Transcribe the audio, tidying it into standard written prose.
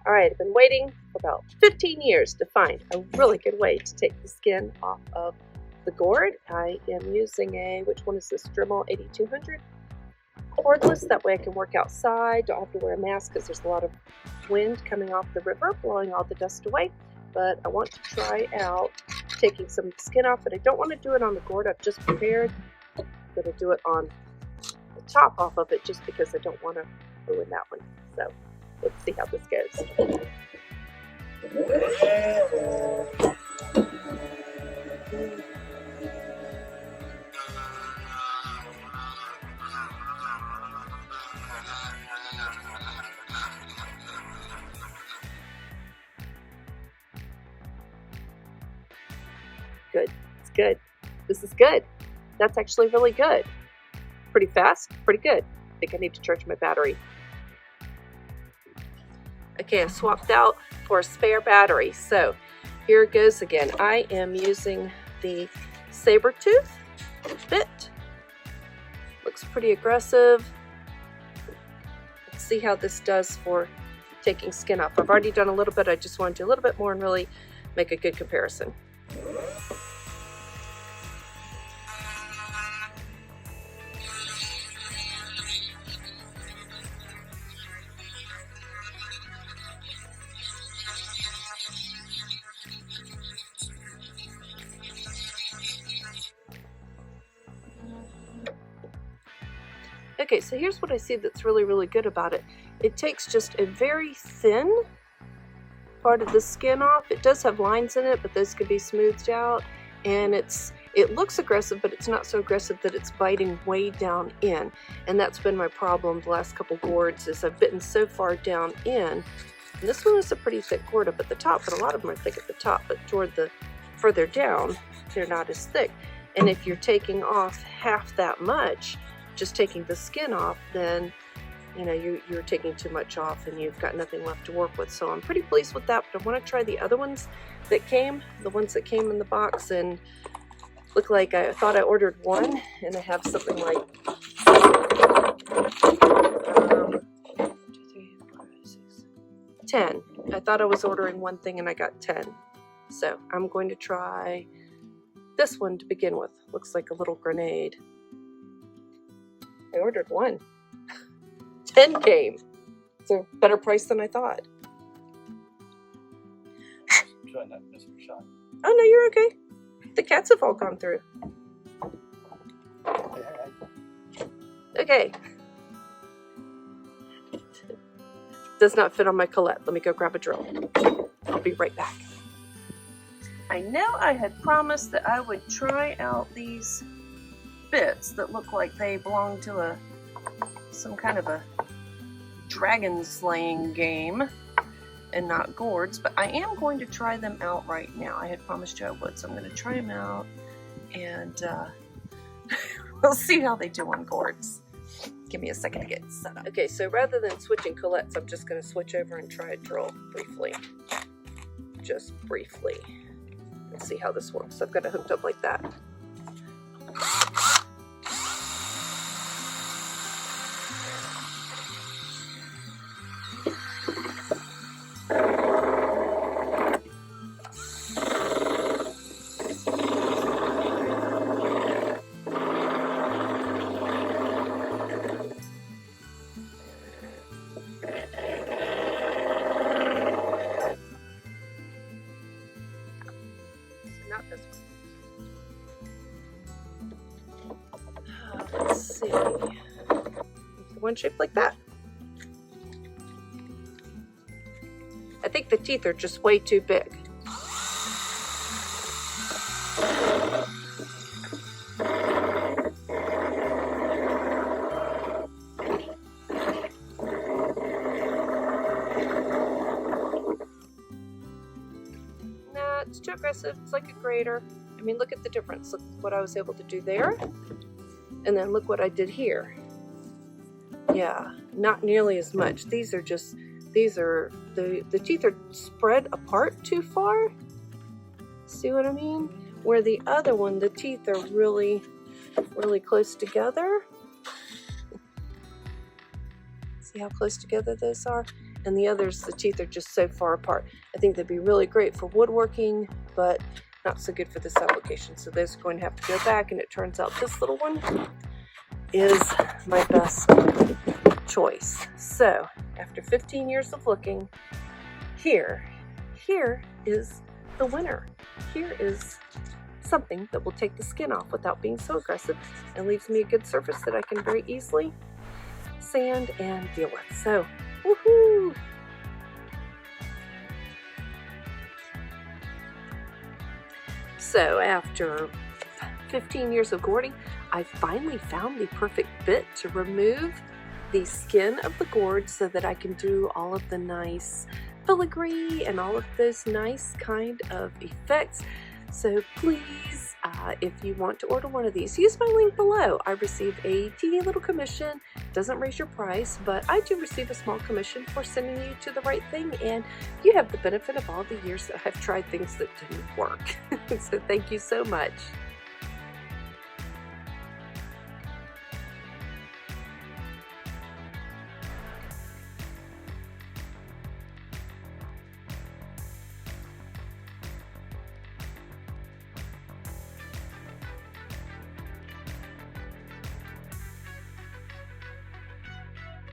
All right, I've been waiting for about 15 years to find a really good way to take the skin off of the gourd. I am using which one is this, Dremel 8200 cordless. That way I can work outside, don't have to wear a mask because there's a lot of wind coming off the river, blowing all the dust away. But I want to try out taking some of the skin off, but I don't want to do it on the gourd I've just prepared. I'm going to do it on the top off of it just because I don't want to ruin that one. So let's see how this goes. Good. It's good. This is good. That's actually really good. Pretty fast. Pretty good. I think I need to charge my battery. Okay, I swapped out for a spare battery. So here it goes again. I am using the Saburtooth bit. Looks pretty aggressive. Let's see how this does for taking skin off. I've already done a little bit. I just want to do a little bit more and really make a good comparison. Okay, so here's what I see that's really, really good about it. It takes just a very thin part of the skin off. It does have lines in it, but those could be smoothed out. And it looks aggressive, but it's not so aggressive that it's biting way down in. And that's been my problem the last couple gourds, is I've bitten so far down in. And this one is a pretty thick gourd up at the top, but a lot of them are thick at the top, but toward the further down, they're not as thick. And if you're taking off half that much, just taking the skin off, then you know you're taking too much off and you've got nothing left to work with. So I'm pretty pleased with that, but I want to try the other ones that came, the ones that came in the box, and look like I thought I ordered one and I have something like 10. I thought I was ordering one thing and I got 10. So I'm going to try this one to begin with. Looks like a little grenade. I ordered one. 10 came. It's a better price than I thought. Try not to miss your shot. Oh no, you're okay. The cats have all gone through. Okay. Does not fit on my collet. Let me go grab a drill. I'll be right back. I know I had promised that I would try out these bits that look like they belong to some kind of a dragon slaying game and not gourds, but I am going to try them out right now. I had promised you I would, so I'm going to try them out and we'll see how they do on gourds. Give me a second to get set up. Okay, so rather than switching collets, I'm just going to switch over and try a drill briefly. Just briefly. Let's see how this works. I've got it hooked up like that. Not this one. Let's see. One shaped like that. I think the teeth are just way too big. Nah, it's too aggressive. It's like a grater. I mean, look at the difference. Look what I was able to do there. And then look what I did here. Yeah, not nearly as much. These are just, the teeth are spread apart too far. See what I mean? Where the other one, the teeth are really, really close together. See how close together those are? and the others, the teeth are just so far apart. I think they'd be really great for woodworking, but not so good for this application. So those are going to have to go back, and it turns out this little one is my best choice. So after 15 years of looking, here is the winner. Here is something that will take the skin off without being so aggressive and leaves me a good surface that I can very easily sand and deal with. So, woohoo! So after 15 years of gourding, I finally found the perfect bit to remove the skin of the gourd so that I can do all of the nice filigree and all of those nice kind of effects. So please, if you want to order one of these, use my link below. I receive a teeny little commission. Doesn't raise your price, but I do receive a small commission for sending you to the right thing, and you have the benefit of all the years that I've tried things that didn't work. So thank you so much.